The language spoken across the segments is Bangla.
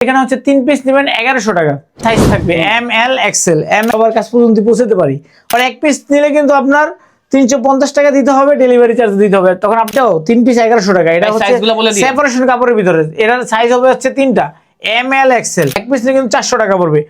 এখানে হচ্ছে 3 পিস নেবেন 1100 টাকা। সাইজ থাকবে এম এল এক্সেল। এম আবার কাছ পর্যন্ত পৌঁছাতে পারি। আর এক পিস নিলে কিন্তু আপনার 350 টাকা দিতে হবে, ডেলিভারি চার্জ দিতে হবে। তখন আপনিও 3 পিস 1100 টাকা। এটা হচ্ছে সেপারেশন কাপড়ের ভিতরে। এটার সাইজ হবে হচ্ছে 3টা এম এল এক্সেল। এক পিস নিলে কিন্তু 400 টাকা পড়বে।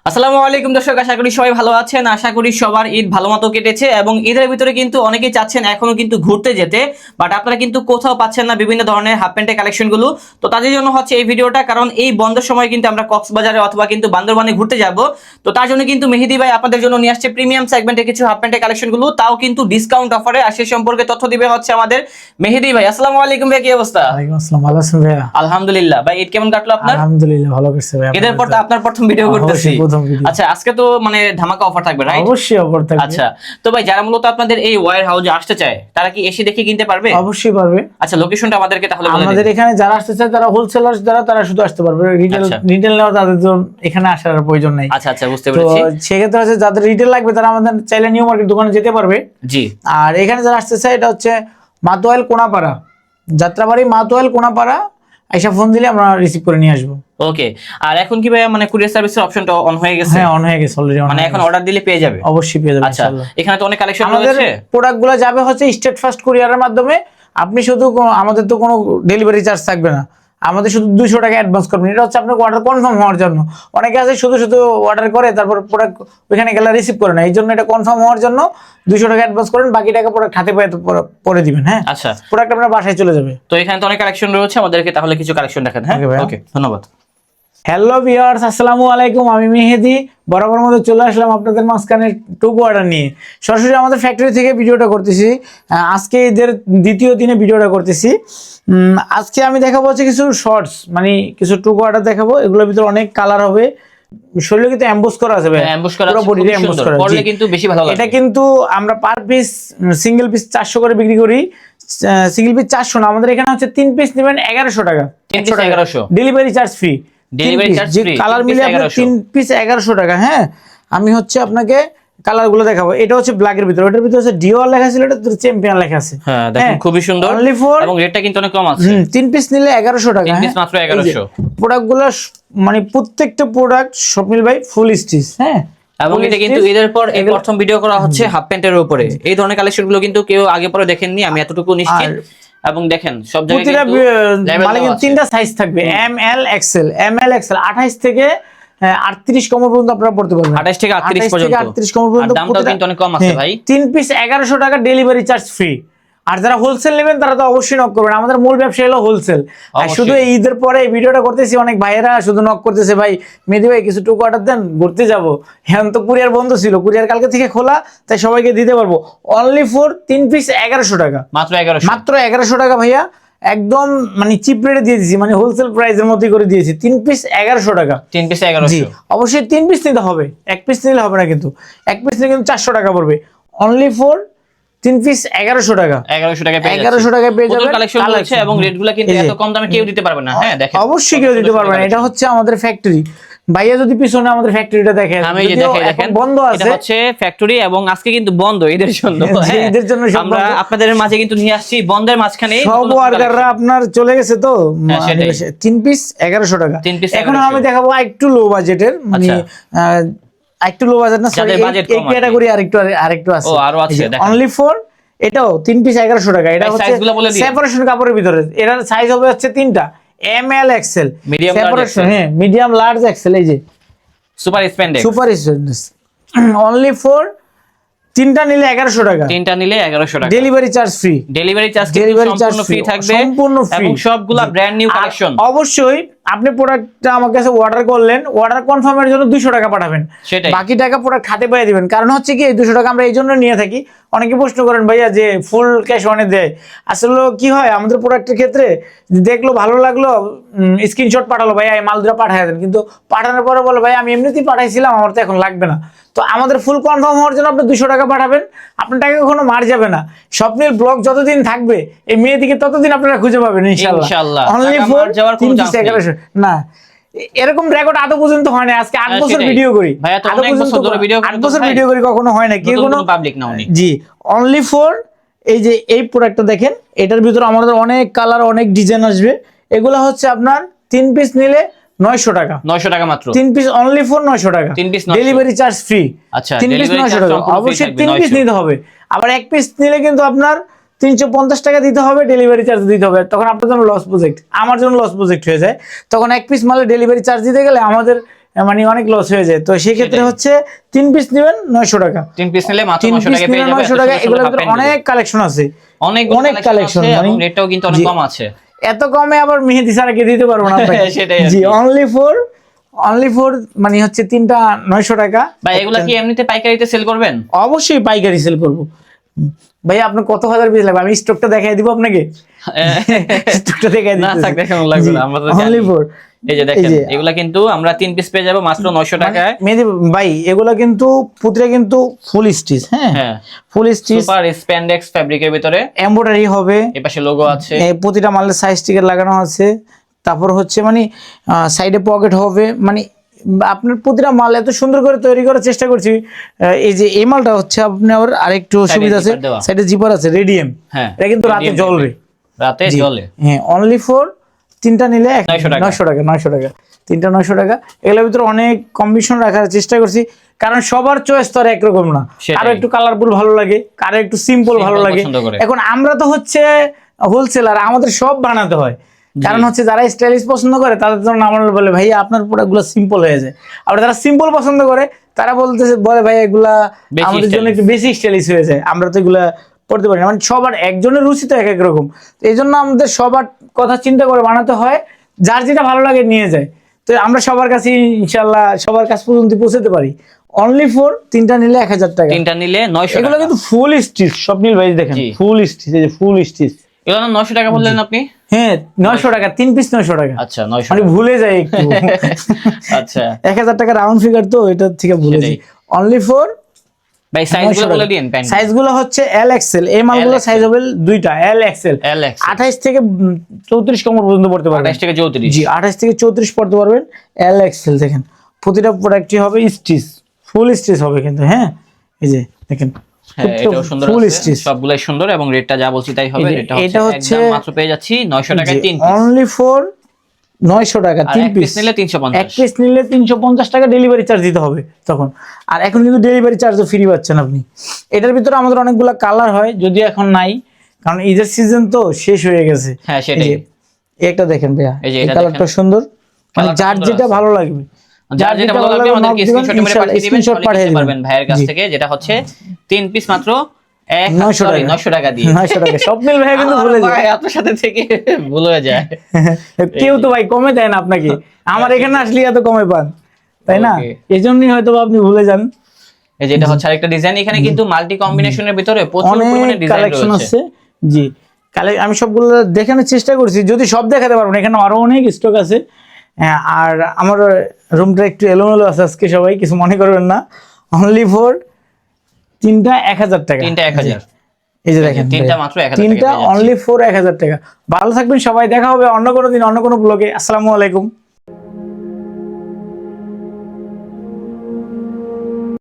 আসসালামু আলাইকুম দর্শক, আশা করি সবাই ভালো আছেন। আশা করি সবার ঈদ ভালো মতো কেটেছে এবং ঈদের ভিতরে কিন্তু অনেকেই চাচ্ছেন এখনো কিন্তু ঘুরতে যেতে, বাট আপনারা কিন্তু কোথাও পাচ্ছেন না বিভিন্ন ধরনের হাফ প্যান্টের কালেকশন গুলো। তো তাদের জন্য হচ্ছে এই ভিডিওটা, কারণ এই বন্ধের সময় কিন্তু আমরা কক্সবাজারে অথবা কিন্তু বান্দরবানে ঘুরতে যাব। তো তার জন্য কিন্তু মেহেদি ভাই আপনাদের জন্য নিয়ে আসছে প্রিমিয়াম সেগমেন্টে কিছু হাফ প্যান্টের কালেকশন গুলো, তাও কিন্তু ডিসকাউন্ট অফারে। আর সে সম্পর্কে তথ্য দিবে হচ্ছে আমাদের মেহেদি ভাই। আসসালামু আলাইকুম ভাই, কি অবস্থা? ওয়ালাইকুম আসসালাম, ভালো আছেন ভাইয়া? আলহামদুলিল্লাহ। ভাই ঈদ কেমন কাটলো আপনার? আলহামদুলিল্লাহ ভালো কাটছে ভাই। ঈদের পর তো আপনার প্রথম ভিডিও করতেছি। আচ্ছা, আজকে তো মানে ধামাকা অফার থাকবে, রাইট? অবশ্যই অফার থাকবে। আচ্ছা, তো ভাই যারা মূলত আপনাদের এই ওয়্যার হাউসে আসতে চায় তারা কি এসে দেখে কিনতে পারবে? অবশ্যই পারবে। আচ্ছা, লোকেশনটা আমাদেরকে তাহলে বলে দিন। আমাদের এখানে যারা আসতে চায় তারা হোলসেলার, তারা শুধু আসতে পারবে। রিটেল নেওয়া তাদের জন্য এখানে আসার প্রয়োজন নাই। আচ্ছা আচ্ছা, বুঝতে পেরেছি। তো সেক্ষেত্রে হচ্ছে যাদের রিটেল লাগবে তারা আমাদের চাইলে নিউ মার্কেট দোকানে যেতে পারবে। জি। আর এখানে যারা আসতে চায় এটা হচ্ছে মাতোয়াইল কোনাপাড়া, যাত্রাবাড়ি মাতোয়াইল কোনাপাড়া। আইসা ফোন দিলে আমরা রিসিভ করে নিয়ে আসবো। ওকে। আর এখন কি ভাই মানে কুরিয়ার সার্ভিসের অপশনটা অন হয়ে গেছে? হ্যাঁ, অন হয়ে গেছে অলরেডি। মানে এখন অর্ডার দিলে পেয়ে যাবে? অবশ্যই পেয়ে যাবে। আচ্ছা, এখানে তো অনেক কালেকশন আমাদের রয়েছে। প্রোডাক্টগুলো যাবে হচ্ছে স্টেট ফার্স্ট কুরিয়ারের মাধ্যমে। আপনি শুধু আমাদের তো কোনো ডেলিভারি চার্জ থাকবে না, আমাদের শুধু 200 টাকা অ্যাডভান্স করবেন। এটা হচ্ছে আপনার অর্ডার কনফার্ম হওয়ার জন্য। অনেকে আছে শুধু শুধু অর্ডার করে তারপর প্রোডাক্ট ওইখানে গেলে রিসিভ করে না। এই জন্য এটা কনফার্ম হওয়ার জন্য 200 টাকা অ্যাডভান্স করেন, বাকি টাকা প্রোডাক্ট হাতে পেয়ে পরে দিবেন। হ্যাঁ, আচ্ছা, প্রোডাক্ট আপনার বাসায় চলে যাবে। তো এখানে তো অনেক কালেকশন রয়েছে, আমাদেরকে তাহলে কিছু কালেকশন দেখান। হ্যাঁ, ওকে, ধন্যবাদ। হ্যালো ভিউয়ার্স, আসসালামু আলাইকুম। আমি মেহেদি বরাবর মতো চলে আসলাম আপনাদের মাঝখানে টুকু অর্ডার নিয়ে। সরাসরি আমাদের ফ্যাক্টরি থেকে ভিডিওটা করতেছি। আজকে এদের দ্বিতীয় দিনে ভিডিওটা করতেছি। আজকে আমি দেখাবো হচ্ছে কিছু শর্টস, মানে কিছু টুকু অর্ডার দেখাবো। এগুলোর ভিতরে অনেক কালার হবে। শরীরে কিন্তু এমবোস করা আছে ভাই, এমবোস করা পুরো আছে, বডিতে খুব এমবোস সুন্দর। করা। পরলে কিন্তু বেশি ভালো লাগে। এটা কিন্তু আমরা পার পিস সিঙ্গেল পিস 400 করে বিক্রি করি। সিঙ্গেল পিস 400 না, আমাদের এখানে হচ্ছে 3 পিস নেবেন 1100 টাকা। 1100 delivery charge free. Delivery charge free. Colour মিলে আপনার 3 পিস 1100 টাকা। হ্যাঁ, আমি হচ্ছে আপনাকে কালার গুলো দেখাবো। এটা হচ্ছে ব্ল্যাকের ভিতরে, ওটার ভিতরে হচ্ছে ডিওর লেখা ছিল, এটা চ্যাম্পিয়ন লেখা আছে। হ্যাঁ, দেখুন খুবই সুন্দর। অনলি ফর, এবং রেটটা কিন্তু অনেক কম আছে। 3 পিস নিলে 1100 টাকা। 3 পিস মাত্র 1100। প্রোডাক্টগুলো মানে প্রত্যেকটা প্রোডাক্ট স্বপ্নিল ভাই ফুল স্টিচ। হ্যাঁ, এবং এটা কিন্তু ঈদের পর এই প্রথম ভিডিও করা হচ্ছে হাফ প্যান্টের উপরে। এই ধরনের কালেকশন গুলো কিন্তু কেউ আগে পরে দেখেননি, আমি এতটুকু নিশ্চিত। এবং দেখেন সব জায়গায় কিন্তু মানে 3টা সাইজ থাকবে M L XL. M L XL 28 থেকে 38 কমর পর্যন্ত আপনারা পড়তে পারবেন। 28 থেকে 38 পর্যন্ত। 38 কমর পর্যন্ত। দামটাও কিন্তু অনেক কম আছে ভাই। 3 পিস 1100 টাকা, ডেলিভারি চার্জ ফ্রি। আর যারা হোলসেল নেবেন তারা তো অবশ্যই নক করবেন। আমাদের মূল ব্যবসা হলো হোলসেল। আর শুধু এই ঈদের পরে এই ভিডিওটা করতেছি, অনেক ভাইয়েরা শুধু নক করতেছে, ভাই মেহেদি ভাই কিছু টুকু অর্ডার দেন, ঘুরতে যাব। হ্যাঁ, তো কুরিয়ার বন্ধ ছিল, কুরিয়ার কালকে থেকে খোলা, তাই সবাইকে দিতে পারবো। অনলি ফর 3 পিস 1100 টাকা। মাত্র 1100, মাত্র 1100 টাকা ভাইয়া। একদম মানে চিপ রেটে দিয়ে দিয়েছি, মানে হোলসেল প্রাইসের মধ্যে করে দিয়েছি। 3 পিস 1100 টাকা। 3 পিস 1100। অবশ্যই 3 পিস নিতে হবে, এক পিস নিলে হবে না কিন্তু। এক পিস নিলে কিন্তু 400 টাকা পড়বে। অনলি ফর 3 পিস 1100 টাকা। 1100 টাকা পেয়ে যাচ্ছে। 1100 টাকা পেয়ে যাবেন। কালেকশন রয়েছে এবং রেটগুলো কিন্তু এত কম দামে কেউ দিতে পারবে না। হ্যাঁ, দেখেন অবশ্যই কেউ দিতে পারবে না। এটা হচ্ছে আমাদের ফ্যাক্টরি। ভাইয়া যদি পিছনে আমাদের ফ্যাক্টরিটা দেখেন, আমি এই যে দেখেন বন্ধ আছে। এটা হচ্ছে ফ্যাক্টরি এবং আজকে কিন্তু বন্ধ ঈদের জন্য। হ্যাঁ, ঈদের জন্য আমরা আপনাদের মাঝে কিন্তু নিয়ে আসছি বন্ধের মাঝখানে সব ওয়ার্কাররা আপনার চলে গেছে তো। 3 পিস 1100 টাকা। এখন আমি দেখাবো একটু লো বাজেটের, মানে একটু লো বাজেট না, সরি এই ক্যাটাগরি আরেকটু আছে। ও আরো আছে, দেখেন। অনলি ফর এটাও 3 পিস 1100 টাকা। এটা হচ্ছে সেপারেশন কাপড়ের ভিতরে। এটার সাইজ হবে হচ্ছে 3টা M L XL. Medium large, হ্যাঁ মিডিয়াম লার্জ এক্সেল। এই যে super spandex. Super spandex only for 3টা নিলে 1100 টাকা। 3টা নিলে 1100 টাকা। Delivery charge free. Delivery charge সম্পূর্ণ ফ্রি থাকবে, সম্পূর্ণ ফ্রি। এবং সবগুলা ব্র্যান্ড নিউ কালেকশন। অবশ্যই আপনি প্রোডাক্টটা আমার কাছে অর্ডার করলেন, অর্ডার কনফার্মের জন্য 200 টাকা পাঠাবেন। বাকি টাকা প্রোডাক্ট হাতে পেয়ে দিবেন। কারণ হচ্ছে কি, এই 200 টাকা আমরা এই জন্য নিয়ে থাকি। অনেকে প্রশ্ন করেন ভাইয়া যে ফুল ক্যাশ অনে দেয়। আসলে কি হয়, আমাদের প্রোডাক্টের ক্ষেত্রে দেখলো ভালো লাগলো, স্ক্রিনশট পাঠালো, ভাইয়া এই মাল দুটো পাঠিয়ে দেন। কিন্তু পাঠানোর পরে বলে ভাই আমি এমনিতেই পাঠাইছিলাম, আমার তো এখন লাগবে না। তো আমাদের ফুল কনফার্ম হওয়ার জন্য আপনি 200 টাকা পাঠাবেন। আপনার টাকা কখনো মার যাবে না। স্বপ্নের ব্লগ যতদিন থাকবে এই মেয়েদিকে ততদিন আপনারা খুঁজে পাবেন ইনশাআল্লাহ। অনলি ফর 3 পিস 1100 না। এরকম রেকর্ড আদৌ পর্যন্ত হয় না। আজকে 8 বছর ভিডিও করি, 8 বছর ভিডিও করি, কখনো হয় না কি কোনো পাবলিক না। জি, অনলি ফর এই যে এই প্রোডাক্টটা দেখেন, এটার ভিতরে আমাদের অনেক কালার, অনেক ডিজাইন আসবে। এগুলো হচ্ছে আপনার 3 পিস নিলে 900 টাকা। 900 টাকা মাত্র। 3 পিস অনলি ফর 900 টাকা। 3 পিস 900, ডেলিভারি চার্জ ফ্রি। আচ্ছা 3 পিস 900 টাকা, অবশ্যই 3 পিস নিতে হবে। আবার 1 পিস নিলে কিন্তু আপনার 350 টাকা দিতে হবে, ডেলিভারি চার্জ দিতে হবে। তখন আপনার জন্য লস প্রজেক্ট, আমার জন্য লস প্রজেক্ট হয়ে যায়। তখন 1 পিস মালে ডেলিভারি চার্জ দিতে গেলে আমাদের মানে অনেক লস হয়ে যায়। তো সেই ক্ষেত্রে হচ্ছে 3 পিস নেবেন 900 টাকা। 3 পিস নিলে মাত্র 3 900 পিস টাকা পেয়ে নিলে যাবেন। 900 টাকা। এগুলোর ভিতরে অনেক কালেকশন আছে, অনেক কালেকশন, এবং রেটটাও কিন্তু অনেক কম আছে। এত কমে আবার মেহেদি ছাড়া কে দিতে পারবো না আপনাকে। সেটাই জি, অনলি ফর মানে হচ্ছে 3টা 900 টাকা। ভাই এগুলা কি এমনিতে পাইকারিতে সেল করবেন? অবশ্যই পাইকারি সেল করব। ভাই আপনার কত হাজার পিস লাগবে? আমি স্টকটা দেখাই দিব আপনাকে। স্টকটা দেখাই দিব। না থাক, দেখানো লাগবে না, আমরা তো জানি। অনলি ফর এই যে দেখেন, এগুলা কিন্তু আমরা 3 পিস পেয়ে যাব মাত্র 900 টাকায়। মেহেদি ভাই এগুলা কিন্তু পুতিরা কিন্তু ফুল স্টিচ, হ্যাঁ ফুল স্টিচ, সুপার স্প্যান্ডেক্স ফ্যাব্রিকের ভিতরে এমব্রয়ডারি হবে। এই পাশে লোগো আছে, এই প্রতিটা মালের সাইজ স্টিকার লাগানো আছে। তারপর হচ্ছে মানে সাইডে পকেট হবে। মানে আপনার প্রতিটা মাল এত সুন্দর করে তৈরি করার চেষ্টা করছি। এই যে এই মালটা হচ্ছে আপনার আরেকটু সুবিধা আছে, সাইডে জিপার আছে রেডিয়াম। হ্যাঁ, এটা কিন্তু রাতে জ্বলবে, রাতে জ্বলে। হ্যাঁ, অনলি ফর 3টা নিলে 900 টাকা। 900 টাকা 3টা 900 টাকা। এগুলোর ভিতরে অনেক কম্বিনেশন রাখার চেষ্টা করছি, কারণ সবার চয়েস তো আর একরকম না। কারো একটু কালারফুল ভালো লাগে, কারো একটু সিম্পল ভালো লাগে। এখন আমরা তো হচ্ছে হোলসেলার, আমাদের সব বানাতে হয়। কারণ হচ্ছে যারা স্টাইলিশ পছন্দ করে তাদের জন্য আমরা বলে ভাই আপনার প্রোডাক্টগুলো সিম্পল হয়ে যায়। আবার যারা সিম্পল পছন্দ করে তারা বলে ভাই এগুলা আমাদের জন্য একটু বেশি স্টাইলিশ হয়ে যায়, আমরা তো এগুলা পড়তে পারি না। মানে সবার একজনের রুচি তো এক এক রকম। তো এই জন্য আমাদের সবার কথা চিন্তা করে বানাতে হয়, যার যেটা ভালো লাগে নিয়ে যায়। তো আমরা সবার কাছে ইনশাল্লাহ সবার কাছ পর্যন্ত পৌঁছাতে পারি। অনলি ফর 3টা নিলে 1000 টাকা, 3টা নিলে 900 টাকা। এগুলো কিন্তু ফুল স্টিচ, স্বপ্নিল ভাই দেখেন ফুল স্টিচ, এই যে ফুল স্টিচ। এগুলো 900 টাকা বললেন আপনি? হ্যাঁ 900 টাকা, 3 পিস 900 টাকা। আচ্ছা 900 মানে ভুলে যাই একটু। আচ্ছা 1000 টাকা রাউন্ড ফিগার, তো এটা থেকে ভুলে যাই। অনলি ফর ভাই সাইজগুলো বলে দিন। সাইজগুলো হচ্ছে এল এক্সেল। এই মালগুলো সাইজ হবে দুইটা, এল এক্সেল। 28 থেকে 34 কোমর পর্যন্ত পড়তে পারবেন। 28 থেকে 34? জি 28 থেকে 34 পড়তে পারবেন। এল এক্সেল দেখেন, প্রতিটা প্রোডাক্টই হবে স্টিচ, ফুল স্টিচ হবে কিন্তু। হ্যাঁ এই যে দেখেন, এটাও সুন্দর আছে, সবগুলাই সুন্দর এবং রেটটা যা বলছি তাই হবে। এটা হচ্ছে একদম মাত্র পেয়ে যাচ্ছি 900 টাকায় 3 পিস। অনলি ফর 900 টাকা 3 পিস নিলে 350। এক পিস নিলে 350 টাকা ডেলিভারি চার্জ দিতে হবে তখন। আর এখন কিন্তু ডেলিভারি চার্জও ফ্রি পাচ্ছেন আপনি। এটার ভিতরে আমাদের অনেকগুলো কালার হয়, যদিও এখন নাই, কারণ ঈদের সিজন তো শেষ হয়ে গেছে। হ্যাঁ সেটাই। একটা দেখেন ভাইয়া, এই কালারটা সুন্দর, মানে যার যেটা ভালো লাগবে, যার যেটা ভালো লাগবে আমাদেরকে স্ক্রিনশট মেরে পাঠিয়ে দিবেন, পাঠিয়ে পারবেন ভাইয়ের কাছ থেকে। যেটা হচ্ছে 3 পিস মাত্র 900 টাকা দিয়ে। 900 টাকা। স্বপ্নিল ভাই কিন্তু ভুলে যায়, আপনার সাথে থেকে ভুল হয়ে যায়। কেউ তো ভাই কমে দেয় না আপনাকে, আমার এখানে আসলে এত কমে পান, তাই না? এজন্যই হয়তো আপনি ভুলে যান। এই যেটা হচ্ছে আরেকটা ডিজাইন, এখানে কিন্তু মাল্টি কম্বিনেশনের ভিতরে প্রচুর পরিমাণে ডিজাইন রয়েছে। জি, আমি সবগুলো দেখানোর চেষ্টা করছি, যদি সব দেখাতে পারবো না, এখানে আরো অনেক স্টক আছে। আর আমার রুমটা একটু এলোমেলো আছে আজকে, সবাই কিছু মনে করবেন না। অনলি ফর 3টা 1000 টাকা। 3টা 1000। এই যে দেখেন 3টা মাত্র 1000 টাকা। 3টা অনলি ফর 1000 টাকা। ভালো থাকবেন সবাই, দেখা হবে অন্য কোনো দিন অন্য কোনো ব্লগে। আসসালামু আলাইকুম।